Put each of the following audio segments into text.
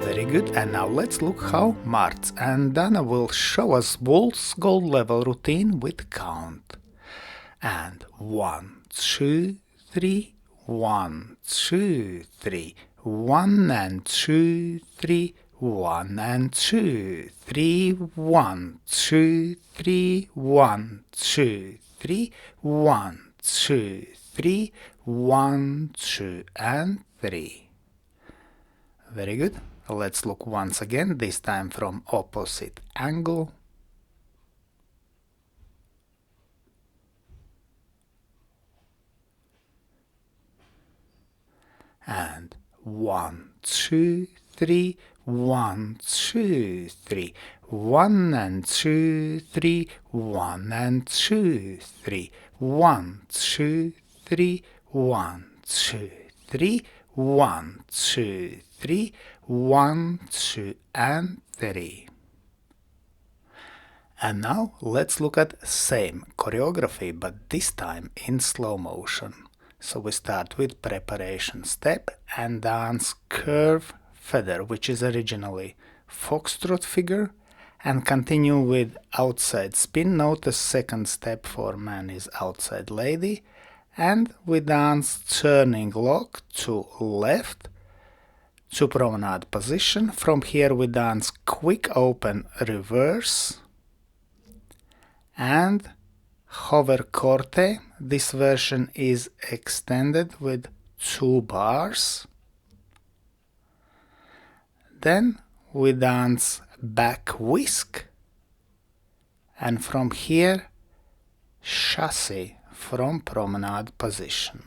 Very good, and now let's look how Marts and Dana will show us Waltz gold level routine with count. And 1, 2, 3, 1, 2, 3, 1 and 2, 3, 1 and 2, 3, 1, 2, 3, 1, 2, 3, 1, 2, 3, 1, 2 and 3. Very good. Let's look once again, this time from opposite angle. And 1, 2, 3, 1, 2, 3, 1 and 2, 3, 1 and 2, 3, 1, 2, 3, 1, 2, 3, 1, 2, 3, 1, 2 and 3. And now let's look at same choreography, but this time in slow motion. So we start with preparation step and dance curve feather, which is originally foxtrot figure, and continue with outside spin. Notice second step for man is outside lady, and we dance turning lock to left to promenade position. From here we dance quick open reverse and hover Corte. This version is extended with 2 bars. Then we dance back Whisk, and from here Chasse from promenade position.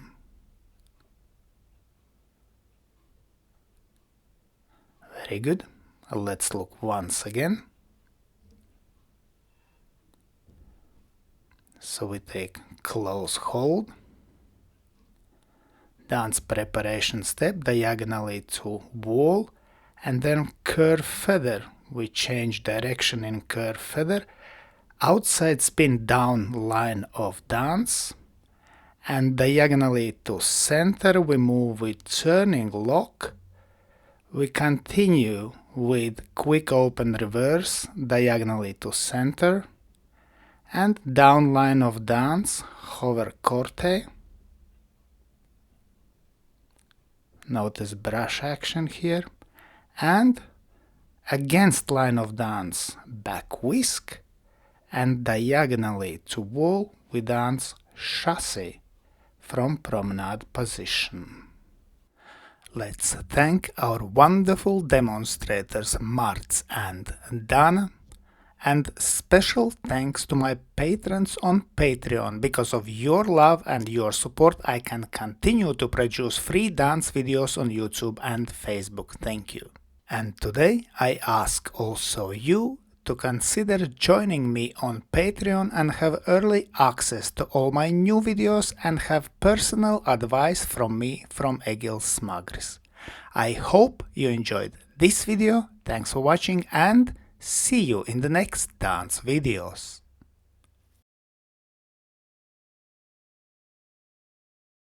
Very good. Let's look once again. So we take close hold, dance preparation step diagonally to wall, and then curve feather. We change direction in curve feather, outside spin down line of dance, and diagonally to center we move with turning lock. We continue with quick open reverse diagonally to center, and down line of dance, hover Corte. Notice brush action here, and against line of dance, back Whisk, and diagonally to wall we dance Chasse from promenade position. Let's thank our wonderful demonstrators Marts and Dana, and special thanks to my patrons on Patreon. Because of your love and your support, I can continue to produce free dance videos on YouTube and Facebook. Thank you. And today I ask also you to consider joining me on Patreon and have early access to all my new videos and have personal advice from me, from Egils Smagris. I hope you enjoyed this video. Thanks for watching and see you in the next dance videos.